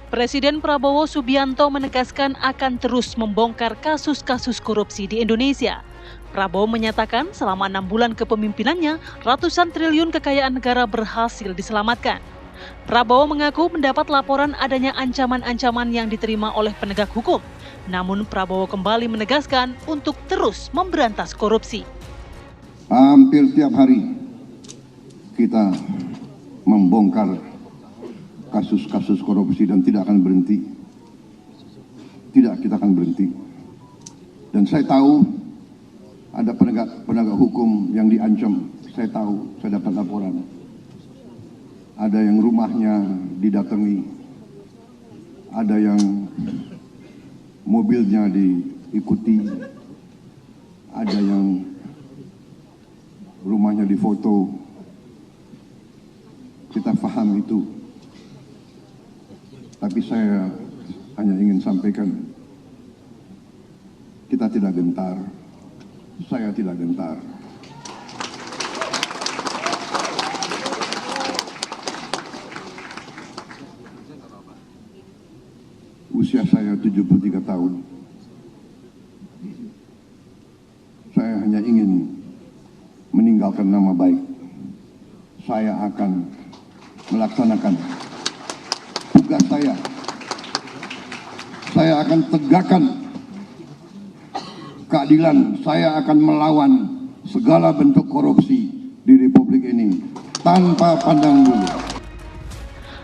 Presiden Prabowo Subianto menegaskan akan terus membongkar kasus-kasus korupsi di Indonesia. Prabowo menyatakan selama 6 bulan kepemimpinannya, ratusan triliun kekayaan negara berhasil diselamatkan. Prabowo mengaku mendapat laporan adanya ancaman-ancaman yang diterima oleh penegak hukum. Namun Prabowo kembali menegaskan untuk terus memberantas korupsi. Hampir tiap hari kita membongkar kasus-kasus korupsi dan tidak akan berhenti. Tidak, kita akan berhenti. Dan saya tahu ada penegak hukum yang diancam. Saya tahu, saya dapat laporan. Ada yang rumahnya didatangi. Ada yang mobilnya diikuti. Ada yang rumahnya difoto. Kita paham itu. Tapi saya hanya ingin sampaikan, kita tidak gentar, saya tidak gentar. Usia saya 73 tahun. Saya hanya ingin meninggalkan nama baik. Saya akan melaksanakan tugas saya. Saya akan tegakkan keadilan. Saya akan melawan segala bentuk korupsi di Republik ini tanpa pandang bulu.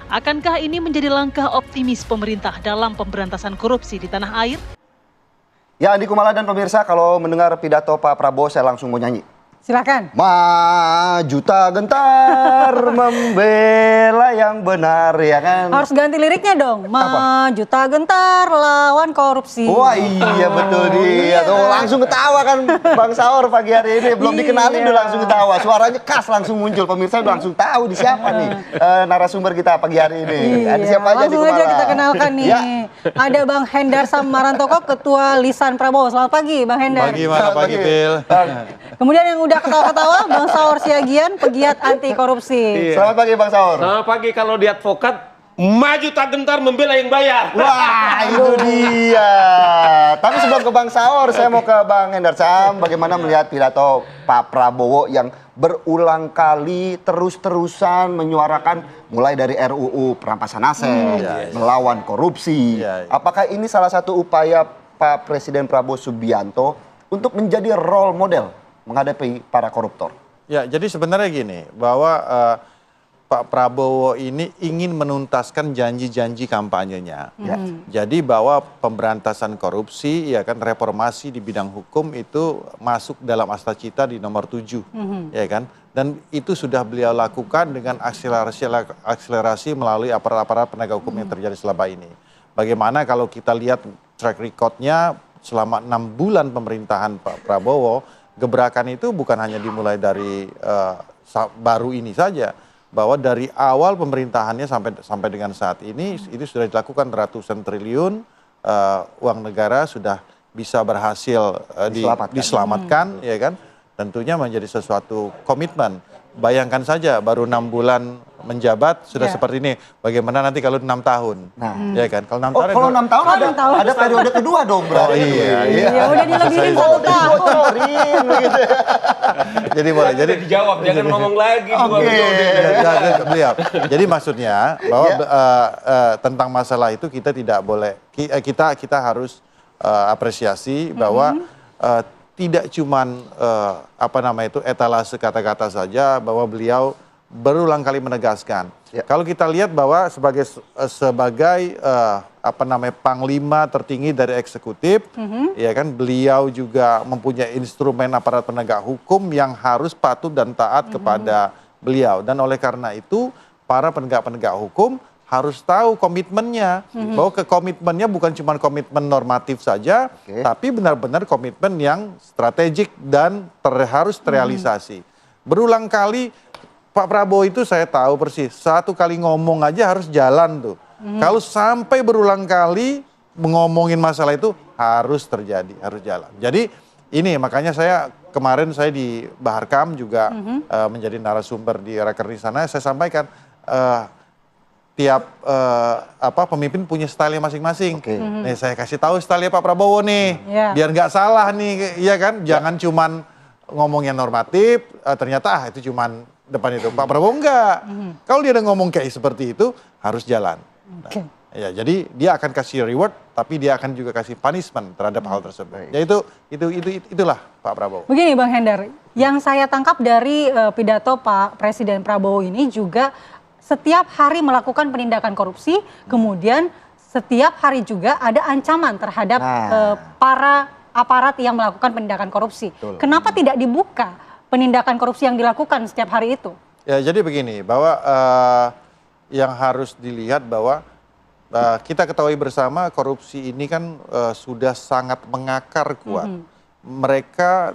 Akankah ini menjadi langkah optimis pemerintah dalam pemberantasan korupsi di tanah air? Ya, Andi Kumala dan pemirsa, kalau mendengar pidato Pak Prabowo saya langsung mau nyanyi. Silakan. Maju tak gentar membela yang benar, ya kan? Harus ganti liriknya dong. Maju tak gentar lawan korupsi. Wah iya betul dia. Tuh langsung ketawa kan Bang Saur pagi hari ini. Belum dikenalin udah langsung ketawa. Suaranya khas langsung muncul. Pemirsa udah langsung tahu di siapa nih narasumber kita pagi hari ini. Ada siapa aja di Langsung aja kita kenalkan nih. Ya. Ada Bang Hendar Samarantoko, Ketua Lisan Prabowo. Selamat pagi Bang Hendar. Pagi, mana pagi, Pil. Kemudian yang udah ketawa-ketawa, Bang Saur Siagian, pegiat anti korupsi. Selamat pagi Bang Saur. Selamat pagi. Kalau di advokat, maju tak gentar membela yang bayar. Wah, itu dia. Tapi sebelum ke Bang Saur, saya mau ke Bang Hendar Sam. Bagaimana melihat pidato Pak Prabowo yang berulang kali terus-terusan menyuarakan mulai dari RUU perampasan aset, melawan korupsi. Apakah ini salah satu upaya Pak Presiden Prabowo Subianto untuk menjadi role model menghadapi para koruptor? Ya, jadi sebenarnya gini, bahwa Pak Prabowo ini ingin menuntaskan janji-janji kampanyenya. Jadi bahwa pemberantasan korupsi, ya kan, reformasi di bidang hukum itu masuk dalam Astacita di nomor 7, ya kan. Dan itu sudah beliau lakukan dengan akselerasi melalui aparat-aparat penegak hukum yang terjadi selama ini. Bagaimana kalau kita lihat track record-nya selama 6 bulan pemerintahan Pak Prabowo, gebrakan itu bukan hanya dimulai dari baru ini saja, bahwa dari awal pemerintahannya sampai dengan saat ini itu sudah dilakukan ratusan triliun uang negara sudah bisa berhasil diselamatkan, ya kan? Tentunya menjadi sesuatu komitmen. Bayangkan saja baru 6 bulan menjabat sudah seperti ini. Bagaimana nanti kalau 6 tahun? Nah, ya kan? Kalau 6 tahun, kalau 6 tahun ada periode kedua dong, berarti. Ya udah dilebihin 1 tahun. Jadi boleh. Jadi dijawab, jangan ngomong lagi. Beliau. Jadi maksudnya bahwa tentang masalah itu kita tidak boleh, kita harus apresiasi bahwa tidak cuman etalase kata-kata saja, bahwa beliau berulang kali menegaskan. Kalau kita lihat bahwa sebagai panglima tertinggi dari eksekutif, ya kan, beliau juga mempunyai instrumen aparat penegak hukum yang harus patuh dan taat kepada beliau. Dan oleh karena itu para penegak hukum harus tahu komitmennya, bahwa komitmennya bukan cuma komitmen normatif saja, tapi benar-benar komitmen yang strategik dan harus terrealisasi. Berulang kali Pak Prabowo itu saya tahu persis, satu kali ngomong aja harus jalan tuh. Kalau sampai berulang kali ngomongin masalah itu harus terjadi, harus jalan. Jadi ini makanya kemarin saya di Baharkam juga menjadi narasumber di Rakernas sana, saya sampaikan tiap pemimpin punya style masing-masing. Oke. Nih saya kasih tahu style Pak Prabowo nih, Ya. biar nggak salah nih, iya kan? Jangan cuman ngomongnya normatif, ternyata itu cuman depan itu. Pak Prabowo enggak. Kalau dia udah ngomong kayak seperti itu, harus jalan. Nah, Oke. ya, jadi dia akan kasih reward, tapi dia akan juga kasih punishment terhadap hal tersebut. Ya itulah Pak Prabowo. Begini Bang Hendar, yang saya tangkap dari pidato Pak Presiden Prabowo ini juga setiap hari melakukan penindakan korupsi, kemudian setiap hari juga ada ancaman terhadap para aparat yang melakukan penindakan korupsi. Betul. Kenapa tidak dibuka penindakan korupsi yang dilakukan setiap hari itu? Ya jadi begini, bahwa yang harus dilihat bahwa kita ketahui bersama korupsi ini kan sudah sangat mengakar kuat. Mereka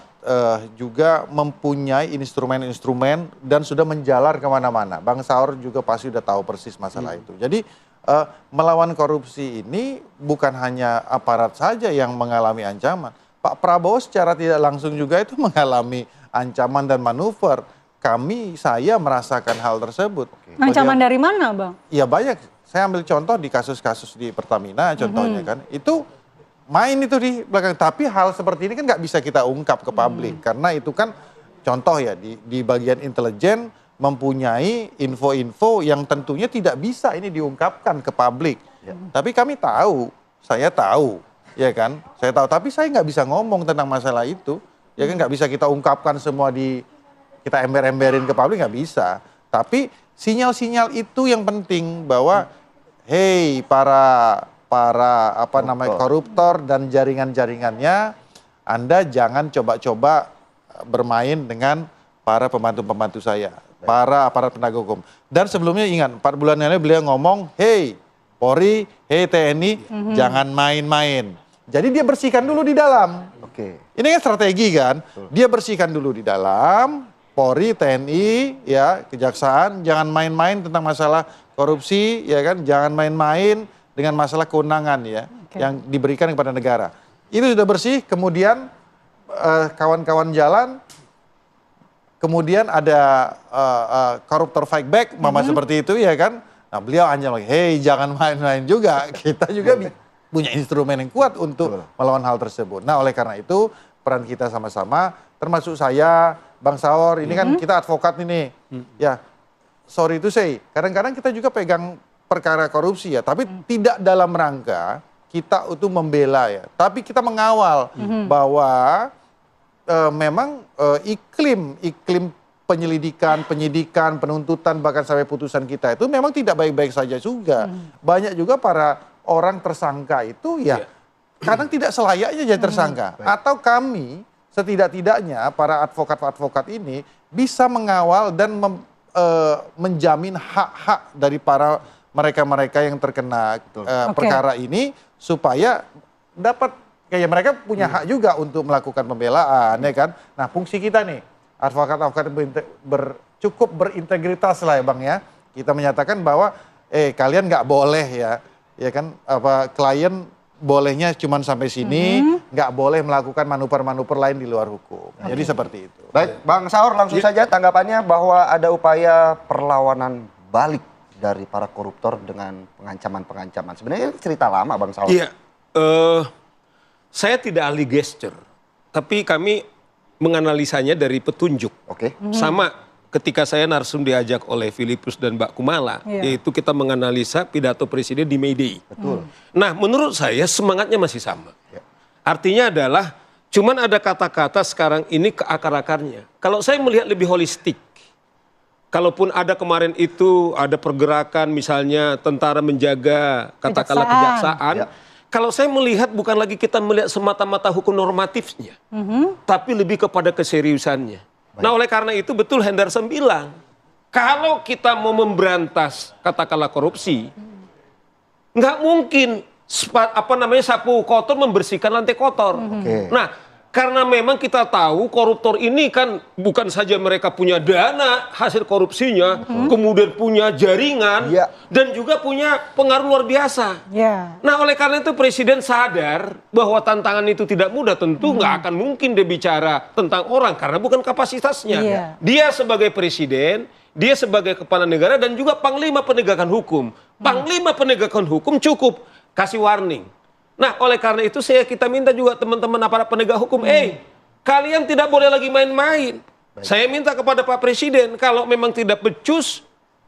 juga mempunyai instrumen-instrumen dan sudah menjalar kemana-mana. Bang Saur juga pasti sudah tahu persis masalah itu. Jadi melawan korupsi ini bukan hanya aparat saja yang mengalami ancaman. Pak Prabowo secara tidak langsung juga itu mengalami ancaman dan manuver. Saya merasakan hal tersebut. Ancaman dari mana Bang? Ya banyak. Saya ambil contoh di kasus-kasus di Pertamina contohnya kan. Itu main itu di belakang. Tapi hal seperti ini kan nggak bisa kita ungkap ke publik. Karena itu kan contoh ya di bagian intelijen mempunyai info-info yang tentunya tidak bisa ini diungkapkan ke publik. Tapi kami tahu, saya tahu. Ya kan, saya tahu. Tapi saya nggak bisa ngomong tentang masalah itu. Ya kan nggak bisa kita ungkapkan semua kita ember-emberin ke publik, nggak bisa. Tapi sinyal-sinyal itu yang penting bahwa hey para koruptor dan jaringan-jaringannya, Anda jangan coba-coba bermain dengan para pembantu-pembantu saya, para aparat penegak hukum. Dan sebelumnya ingat 4 bulan yang lalu beliau ngomong, hey Polri, hey TNI, jangan main-main. Jadi dia bersihkan dulu di dalam. Oke. Ini kan strategi kan, dia bersihkan dulu di dalam. Polri, TNI, ya, Kejaksaan, jangan main-main tentang masalah korupsi, ya kan, jangan main-main dengan masalah kewenangan ya, yang diberikan kepada negara. Itu sudah bersih, kemudian kawan-kawan jalan, kemudian ada koruptor fight back, seperti itu ya kan. Nah beliau ancam lagi, hey jangan main-main juga, kita juga punya instrumen yang kuat untuk melawan hal tersebut. Nah oleh karena itu peran kita sama-sama, termasuk saya, Bang Saur, ini kan kita advokat ini, ya sorry to say, kadang-kadang kita juga pegang perkara korupsi ya, tapi tidak dalam rangka kita untuk membela ya, tapi kita mengawal bahwa memang iklim penyidikan, penuntutan, bahkan sampai putusan kita itu memang tidak baik-baik saja juga. Banyak juga para orang tersangka itu ya kadang tidak selayaknya jadi tersangka. Atau kami setidak-tidaknya para advokat-advokat ini bisa mengawal dan menjamin hak-hak dari para mereka-mereka yang terkena perkara ini supaya dapat kayak mereka punya hak juga untuk melakukan pembelaan ya kan. Nah fungsi kita nih advokat-advokat cukup berintegritas lah ya Bang ya. Kita menyatakan bahwa kalian nggak boleh ya kan klien bolehnya cuma sampai sini, nggak boleh melakukan manuver-manuver lain di luar hukum. Jadi seperti itu. Baik, Bang Saur langsung saja tanggapannya bahwa ada upaya perlawanan balik dari para koruptor dengan pengancaman-pengancaman. Sebenarnya cerita lama Bang Saur. Iya, saya tidak ahli gesture, tapi kami menganalisanya dari petunjuk. Oke. Sama ketika saya narsum diajak oleh Filipus dan Mbak Kumala, yaitu kita menganalisa pidato presiden di May Day. Betul. Nah, menurut saya semangatnya masih sama. Artinya adalah cuman ada kata-kata sekarang ini ke akar-akarnya. Kalau saya melihat lebih holistik, kalaupun ada kemarin itu ada pergerakan misalnya tentara menjaga katakanlah kejaksaan, kalau saya melihat bukan lagi kita melihat semata-mata hukum normatifnya, tapi lebih kepada keseriusannya. Nah oleh karena itu betul Henderson bilang, kalau kita mau memberantas katakanlah korupsi, nggak mungkin sapu kotor membersihkan lantai kotor. Nah karena memang kita tahu koruptor ini kan bukan saja mereka punya dana hasil korupsinya, kemudian punya jaringan dan juga punya pengaruh luar biasa. Nah oleh karena itu presiden sadar bahwa tantangan itu tidak mudah, tentu nggak akan mungkin dia bicara tentang orang karena bukan kapasitasnya. Dia sebagai presiden, dia sebagai kepala negara dan juga panglima penegakan hukum Panglima penegakan hukum cukup kasih warning. Nah, oleh karena itu kita minta juga teman-teman aparat penegak hukum, kalian tidak boleh lagi main-main. Saya minta kepada Pak Presiden, kalau memang tidak becus,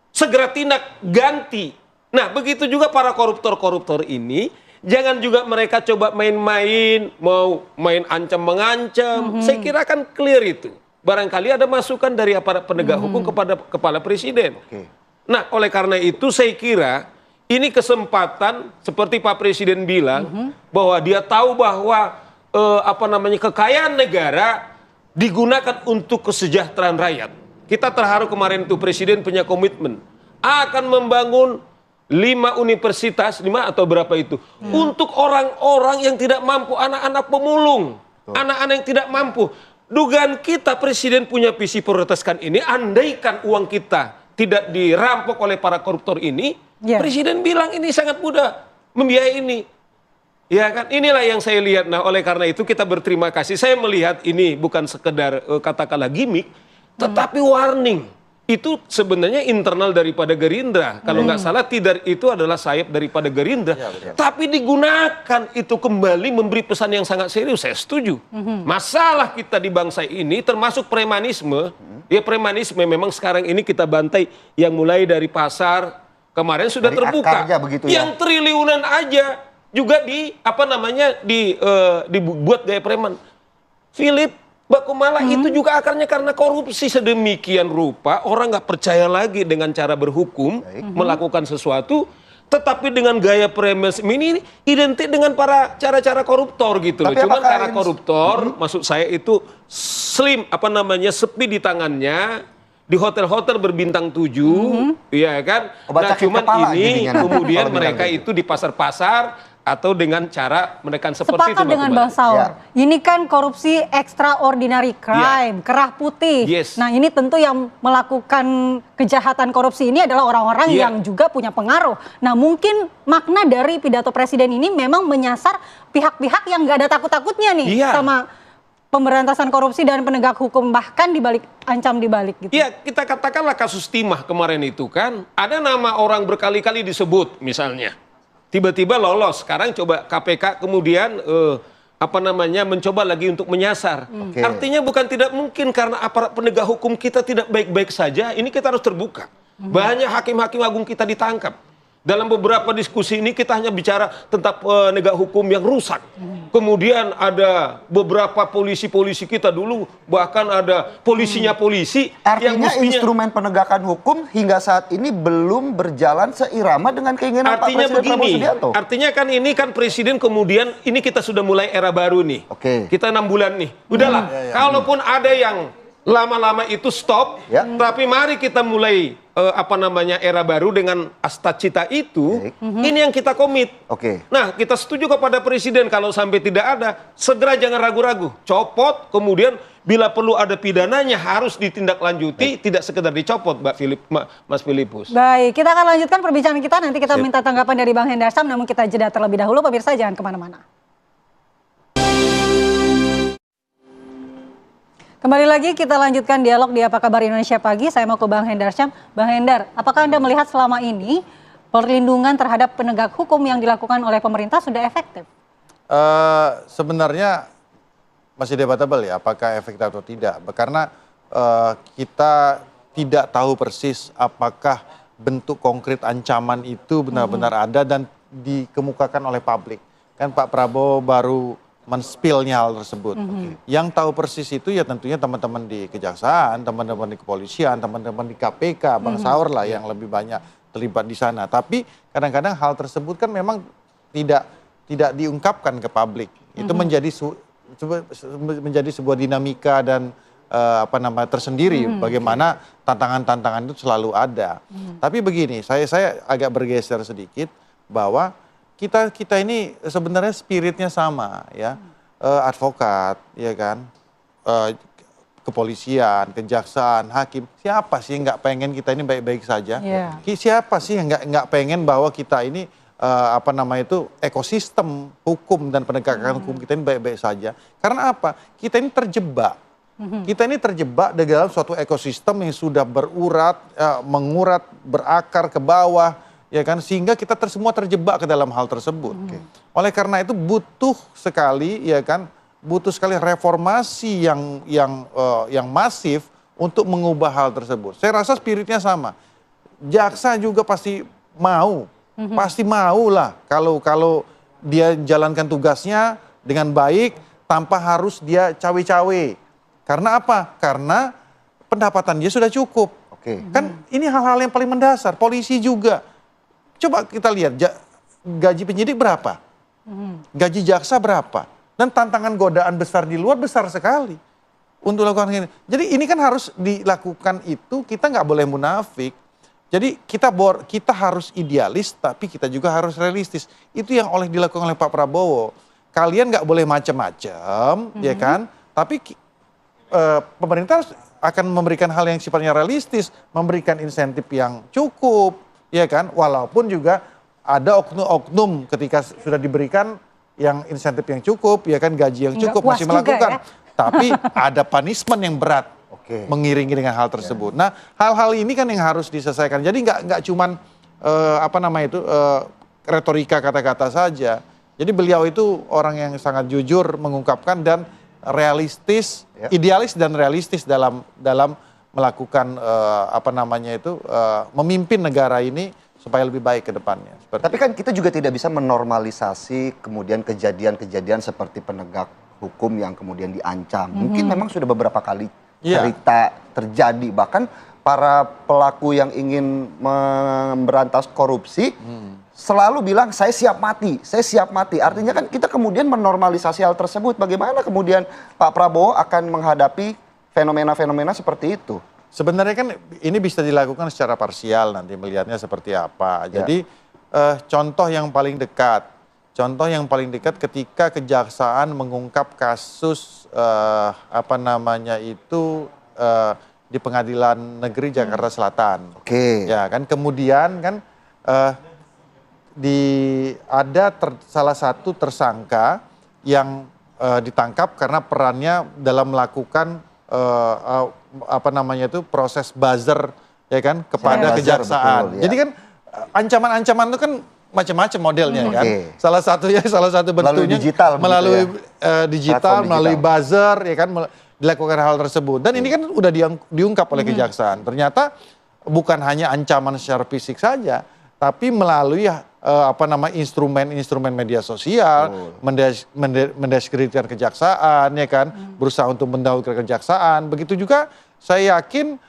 segera tindak ganti. Nah, begitu juga para koruptor-koruptor ini, jangan juga mereka coba main-main, mau main ancam-mengancam. Saya kira kan clear itu. Barangkali ada masukan dari aparat penegak hukum kepada Kepala Presiden. Nah, oleh karena itu saya kira ini kesempatan seperti Pak Presiden bilang bahwa dia tahu bahwa kekayaan negara digunakan untuk kesejahteraan rakyat. Kita terharu kemarin itu Presiden punya komitmen akan membangun 5 universitas, 5 atau berapa itu, untuk orang-orang yang tidak mampu, anak-anak pemulung, anak-anak yang tidak mampu. Dugaan kita Presiden punya visi prioritaskan ini, andaikan uang kita tidak dirampok oleh para koruptor ini, Presiden bilang ini sangat mudah membiayai ini. Ya kan, inilah yang saya lihat. Nah, oleh karena itu kita berterima kasih. Saya melihat ini bukan sekedar katakanlah gimmick, tetapi warning. Itu sebenarnya internal daripada Gerindra. Kalau nggak salah Tidar itu adalah sayap daripada Gerindra. Tapi digunakan itu kembali memberi pesan yang sangat serius. Saya setuju. Masalah kita di bangsa ini termasuk premanisme. Ya premanisme memang sekarang ini kita bantai yang mulai dari pasar kemarin sudah dari terbuka. Begitu, yang triliunan aja juga dibuat gaya preman. Philip Bakumala itu juga akarnya karena korupsi sedemikian rupa, orang nggak percaya lagi dengan cara berhukum, melakukan sesuatu, tetapi dengan gaya premis ini identik dengan para cara-cara koruptor gitu loh. Cuman karena koruptor, maksud saya itu slim, sepi di tangannya, di hotel-hotel berbintang 7, ya kan? Nah, cuman ini kemudian mereka itu di pasar-pasar, atau dengan cara menekan seperti itu. Sepakat dengan Bang Saur. Ini kan korupsi extraordinary crime, kerah putih. Nah, ini tentu yang melakukan kejahatan korupsi ini adalah orang-orang yang juga punya pengaruh. Nah, mungkin makna dari pidato Presiden ini memang menyasar pihak-pihak yang nggak ada takut-takutnya nih sama pemberantasan korupsi dan penegak hukum, bahkan ancam dibalik gitu. Iya, kita katakanlah kasus Timah kemarin itu kan, ada nama orang berkali-kali disebut misalnya. Tiba-tiba lolos. Sekarang coba KPK kemudian mencoba lagi untuk menyasar. Artinya bukan tidak mungkin karena aparat penegak hukum kita tidak baik-baik saja. Ini kita harus terbuka. Banyak hakim-hakim agung kita ditangkap. Dalam beberapa diskusi ini kita hanya bicara tentang penegak hukum yang rusak. Kemudian ada beberapa polisi-polisi kita dulu, bahkan ada polisinya polisi. Artinya yang instrumen penegakan hukum hingga saat ini belum berjalan seirama dengan keinginan Pak Presiden Prabowo Subianto. Artinya kan ini kan Presiden kemudian, ini kita sudah mulai era baru nih. Kita 6 bulan nih. Udahlah, kalaupun ada yang lama-lama itu stop, tapi mari kita mulai era baru dengan astacita itu. Ini yang kita komit. Nah, kita setuju kepada Presiden kalau sampai tidak ada, segera jangan ragu-ragu, copot, kemudian bila perlu ada pidananya harus ditindaklanjuti, tidak sekedar dicopot, Mas Filipus. Baik, kita akan lanjutkan perbincangan kita, nanti kita minta tanggapan dari Bang Hendar Syam, namun kita jeda terlebih dahulu, pemirsa jangan kemana-mana. Kembali lagi kita lanjutkan dialog di Apa Kabar Indonesia Pagi. Saya mau ke Bang Hendar Syam. Bang Hendar, apakah Anda melihat selama ini perlindungan terhadap penegak hukum yang dilakukan oleh pemerintah sudah efektif? Sebenarnya masih debatable ya, apakah efektif atau tidak. Karena kita tidak tahu persis apakah bentuk konkret ancaman itu benar-benar ada dan dikemukakan oleh publik. Kan Pak Prabowo baru men-spillnya hal tersebut. Yang tahu persis itu ya tentunya teman-teman di Kejaksaan, teman-teman di Kepolisian, teman-teman di KPK, Bang Saur lah yang lebih banyak terlibat di sana. Tapi kadang-kadang hal tersebut kan memang tidak diungkapkan ke publik. Itu menjadi sebuah dinamika dan tersendiri bagaimana tantangan-tantangan itu selalu ada. Tapi begini, saya agak bergeser sedikit bahwa kita ini sebenarnya spiritnya sama ya, advokat ya kan, kepolisian, kejaksaan, hakim, siapa sih yang nggak pengen kita ini baik-baik saja? Siapa sih yang nggak pengen bahwa kita ini ekosistem hukum dan penegakan hukum kita ini baik-baik saja? Karena apa? Kita ini terjebak. Kita ini terjebak di dalam suatu ekosistem yang sudah mengurat, berakar ke bawah. ya kan, sehingga kita semua terjebak ke dalam hal tersebut. Oleh karena itu butuh sekali, ya kan, butuh sekali reformasi yang masif untuk mengubah hal tersebut. Saya rasa spiritnya sama. Jaksa juga pasti mau lah kalau dia jalankan tugasnya dengan baik tanpa harus dia cawe-cawe. Karena apa? Karena pendapatan dia sudah cukup. Kan ini hal-hal yang paling mendasar. Polisi juga. Coba kita lihat gaji penyidik berapa? Gaji jaksa berapa? Dan tantangan godaan besar di luar besar sekali untuk lakukan ini. Jadi ini kan harus dilakukan itu, kita nggak boleh munafik. Jadi kita harus idealis, tapi kita juga harus realistis. Itu yang dilakukan oleh Pak Prabowo. Kalian nggak boleh macam-macam, ya kan? Tapi pemerintah akan memberikan hal yang sifatnya realistis, memberikan insentif yang cukup, ya kan? Walaupun juga ada oknum-oknum ketika sudah diberikan yang insentif yang cukup, ya kan, gaji yang cukup masih melakukan. Tapi ada punishment yang berat mengiringi dengan hal tersebut. Nah, hal-hal ini kan yang harus diselesaikan. Jadi nggak cuman retorika kata-kata saja. Jadi beliau itu orang yang sangat jujur mengungkapkan dan realistis, idealis dan realistis dalam melakukan memimpin negara ini supaya lebih baik ke depannya. Tapi kan kita juga tidak bisa menormalisasi kemudian kejadian-kejadian seperti penegak hukum yang kemudian diancam. Mungkin memang sudah beberapa kali cerita terjadi. Bahkan para pelaku yang ingin memberantas korupsi selalu bilang saya siap mati, saya siap mati. Artinya kan kita kemudian menormalisasi hal tersebut. Bagaimana kemudian Pak Prabowo akan menghadapi fenomena-fenomena seperti itu? Sebenarnya kan ini bisa dilakukan secara parsial, nanti melihatnya seperti apa. Jadi contoh yang paling dekat ketika kejaksaan mengungkap kasus di Pengadilan Negeri Jakarta Selatan. Ya kan, kemudian kan salah satu tersangka yang ditangkap karena perannya dalam melakukan proses buzzer, ya kan, kepada kejaksaan. Betul, Jadi kan ancaman-ancaman itu kan macam-macam modelnya kan. Salah satu bentuknya melalui digital, melalui buzzer, ya kan, dilakukan hal tersebut. Dan ini kan udah diungkap oleh kejaksaan. Ternyata bukan hanya ancaman secara fisik saja, tapi melalui instrumen media sosial, mendiskreditkan kejaksaan, ya kan, berusaha untuk mendahulukan kejaksaan. Begitu juga saya yakin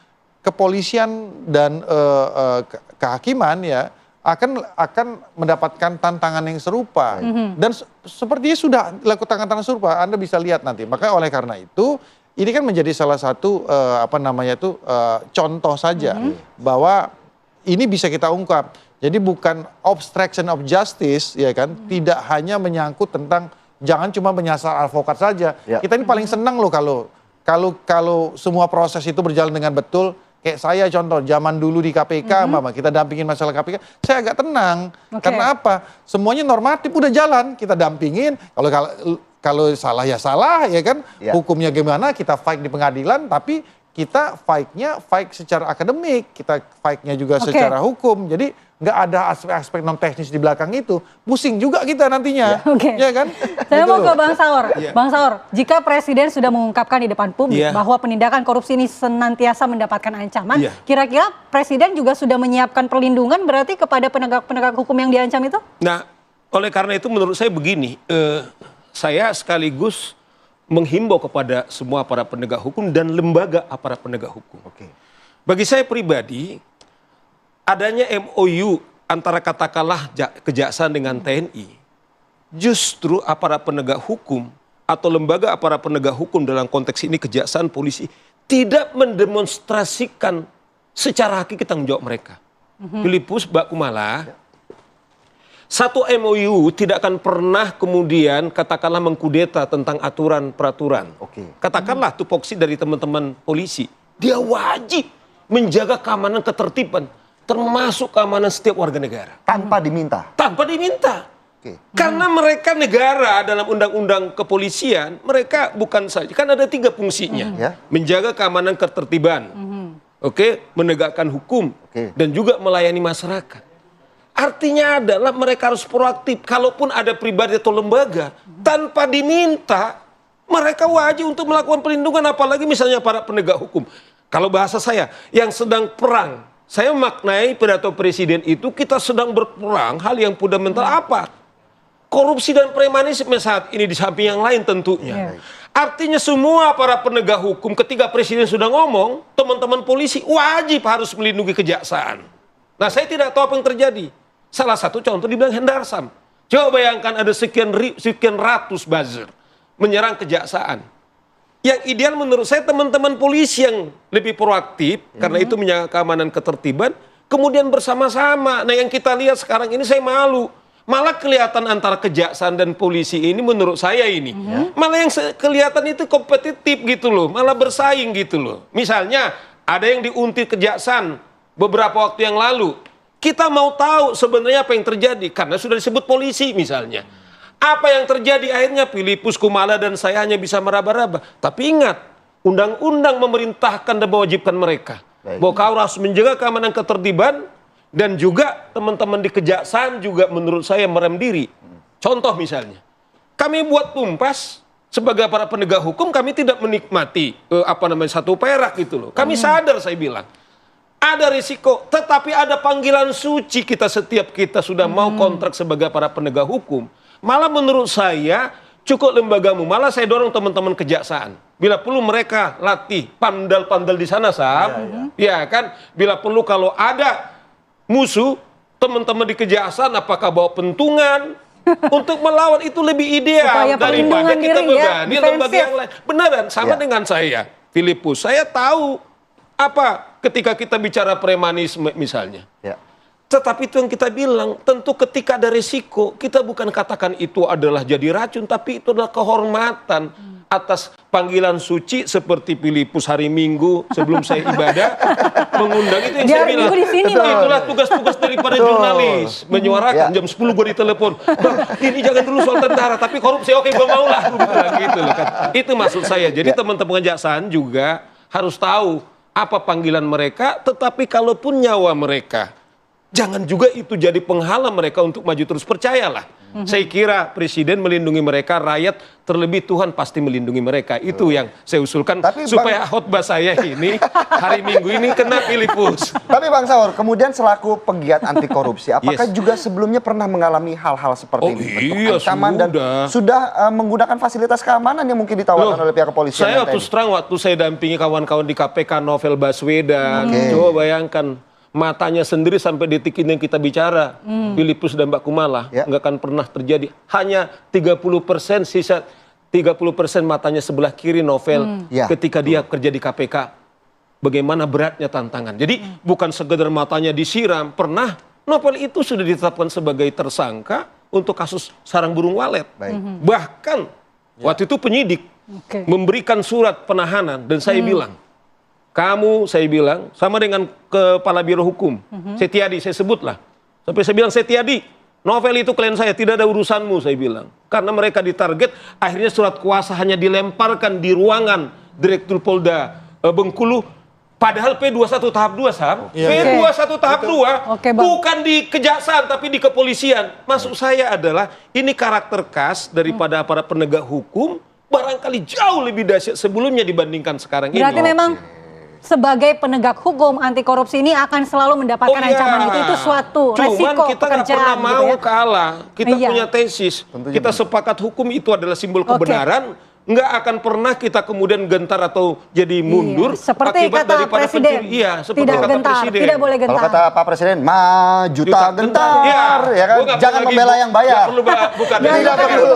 kepolisian dan kehakiman ya akan mendapatkan tantangan yang serupa. Dan sepertinya sudah dilakukan tantangan serupa. Anda bisa lihat nanti. Maka oleh karena itu ini kan menjadi salah satu contoh saja bahwa ini bisa kita ungkap. Jadi bukan obstruction of justice, ya kan, tidak hanya menyangkut tentang jangan cuma menyasar advokat saja. Kita ini paling senang loh kalau semua proses itu berjalan dengan betul. Kayak saya contoh zaman dulu di KPK, kita dampingin masalah KPK, saya agak tenang. Karena apa? Semuanya normatif udah jalan, kita dampingin. Kalau salah ya salah, ya kan. Hukumnya gimana? Kita fight di pengadilan, tapi kita fight secara akademik, kita fight-nya juga secara hukum. Jadi nggak ada aspek-aspek non teknis di belakang itu, pusing juga kita nantinya, ya kan? Saya mau ke Bang Saur. Bang Saur, jika Presiden sudah mengungkapkan di depan publik bahwa penindakan korupsi ini senantiasa mendapatkan ancaman, kira-kira Presiden juga sudah menyiapkan perlindungan berarti kepada penegak-penegak hukum yang diancam itu? Nah, oleh karena itu menurut saya begini, saya sekaligus menghimbau kepada semua para penegak hukum dan lembaga aparat penegak hukum. Bagi saya pribadi, adanya MOU antara katakanlah kejaksaan dengan TNI, justru aparat penegak hukum atau lembaga aparat penegak hukum dalam konteks ini kejaksaan, polisi, tidak mendemonstrasikan secara hakiki tanggung jawab mereka. Filipus Bakumala, satu MOU tidak akan pernah kemudian katakanlah mengkudeta tentang aturan peraturan. Katakanlah tupoksi dari teman-teman polisi, dia wajib menjaga keamanan ketertiban, termasuk keamanan setiap warga negara. Tanpa diminta? Tanpa diminta. Karena mereka negara dalam undang-undang kepolisian, mereka bukan saja, kan ada 3 fungsinya. Menjaga keamanan ketertiban, menegakkan hukum, dan juga melayani masyarakat. Artinya adalah mereka harus proaktif. Kalaupun ada pribadi atau lembaga, tanpa diminta, mereka wajib untuk melakukan perlindungan. Apalagi misalnya para penegak hukum. Kalau bahasa saya, yang sedang perang. Saya maknai pidato presiden itu kita sedang berperang, hal yang fundamental apa? Korupsi dan premanisme saat ini di samping yang lain tentunya. Artinya semua para penegak hukum ketika presiden sudah ngomong, teman-teman polisi wajib harus melindungi kejaksaan. Nah, saya tidak tahu apa yang terjadi. Salah satu contoh dibilang Hendarsam. Coba bayangkan ada sekian ratus buzzer menyerang kejaksaan. Yang ideal menurut saya teman-teman polisi yang lebih proaktif, karena itu menjaga keamanan ketertiban, kemudian bersama-sama. Nah, yang kita lihat sekarang ini saya malu. Malah kelihatan antara kejaksaan dan polisi ini menurut saya ini. Malah yang kelihatan itu kompetitif gitu loh. Malah bersaing gitu loh. Misalnya ada yang diuntit kejaksaan beberapa waktu yang lalu. Kita mau tahu sebenarnya apa yang terjadi. Karena sudah disebut polisi misalnya. Apa yang terjadi akhirnya Filipus Kumala dan saya hanya bisa meraba-raba. Tapi ingat, undang-undang memerintahkan dan mewajibkan mereka. Bahwa kau harus menjaga keamanan ketertiban. Dan juga teman-teman di kejaksaan juga menurut saya merem diri. Contoh misalnya, kami buat Tumpas sebagai para penegak hukum kami tidak menikmati satu perak gitu loh. Kami sadar saya bilang. Ada risiko, tetapi ada panggilan suci setiap kita sudah mau kontrak sebagai para penegak hukum. Malah menurut saya cukup lembagamu. Malah saya dorong teman-teman kejaksaan. Bila perlu mereka latih pandal-pandal di sana, Sam. Ya kan? Bila perlu kalau ada musuh, teman-teman di kejaksaan apakah bawa pentungan untuk melawan itu lebih ideal daripada kita bebani lembaga yang lain. Beneran sama dengan saya, Filipus. Saya tahu apa ketika kita bicara premanisme misalnya. Tetapi itu yang kita bilang, tentu ketika ada risiko, kita bukan katakan itu adalah jadi racun, tapi itu adalah kehormatan atas panggilan suci seperti Filipus hari Minggu sebelum saya ibadah mengundang itu yang saya bilang. Itulah tugas-tugas daripada jurnalis menyuarakan. Jam 10 gue ditelepon, Bang, ini jangan dulu soal tentara, tapi korupsi oke gue mau lah. Gitu loh kan. Itu maksud saya. Jadi teman-teman kejaksaan juga harus tahu apa panggilan mereka, tetapi kalaupun nyawa mereka, jangan juga itu jadi penghalang mereka untuk maju terus. Percayalah. Saya kira presiden melindungi mereka, rakyat terlebih Tuhan pasti melindungi mereka. Itu yang saya usulkan. Tapi supaya khotbah saya ini hari Minggu ini kena Filipus. Tapi Bang Saur, kemudian selaku pegiat anti korupsi, apakah juga sebelumnya pernah mengalami hal-hal seperti ini? Bentuk ancaman dan sudah menggunakan fasilitas keamanan yang mungkin ditawarkan oleh pihak kepolisian? Saya terus terang waktu saya dampingi kawan-kawan di KPK Novel Baswedan, coba bayangkan. Matanya sendiri sampai detik ini yang kita bicara, Filipus dan Mbak Kumala, nggak akan pernah terjadi. Hanya 30%, sisa 30% matanya sebelah kiri Novel ketika dia kerja di KPK. Bagaimana beratnya tantangan. Jadi bukan sekedar matanya disiram, pernah Novel itu sudah ditetapkan sebagai tersangka untuk kasus sarang burung walet. Bahkan waktu itu penyidik memberikan surat penahanan dan saya bilang, kamu, saya bilang, sama dengan Kepala Biro Hukum, Setiadi, saya sebutlah. Sampai saya bilang, Setiadi, Novel itu klien saya, tidak ada urusanmu, saya bilang. Karena mereka ditarget, akhirnya surat kuasa hanya dilemparkan di ruangan Direktur Polda Bengkulu, padahal P21 tahap 2, Sam. P21 tahap 2, bukan di kejaksaan, tapi di kepolisian. Maksud saya adalah, ini karakter khas daripada para penegak hukum, barangkali jauh lebih dahsyat sebelumnya dibandingkan sekarang ini. Berarti memang sebagai penegak hukum anti korupsi ini akan selalu mendapatkan ancaman itu suatu resiko Cuman kita nggak pernah mau kalah. Kita punya tesis. Tentunya kita sepakat hukum itu adalah simbol kebenaran. Nggak akan pernah kita kemudian gentar atau jadi mundur seperti akibat kata daripada presiden. seperti tidak kata gentar, presiden. tidak boleh gentar. Kalau kata Pak Presiden, maju tak gentar, ya kan? Jangan membela yang bayar. Tidak perlu.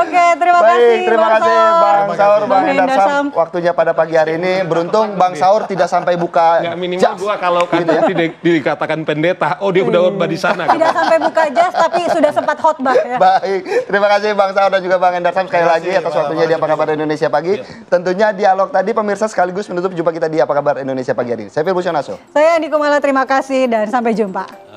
Oke, terima kasih. Baik, terima kasih Bang Saur, Bang Hendarsam. Waktunya pada pagi hari ini. Beruntung Bang Saur tidak sampai buka Nggak, minimal gua kalau nanti dikatakan pendeta, dia udah khotbah di sana. Tidak sampai buka jas, tapi sudah sempat khotbah ya. Baik, terima kasih Bang Saur dan juga Bang Hendarsam sekali lagi atas waktunya di Apa Kabar Indonesia Pagi. Tentunya dialog tadi pemirsa sekaligus menutup jumpa kita di Apa Kabar Indonesia Pagi hari ini. Saya Filipus Yonaso. Saya Andi Kumala, terima kasih dan sampai jumpa.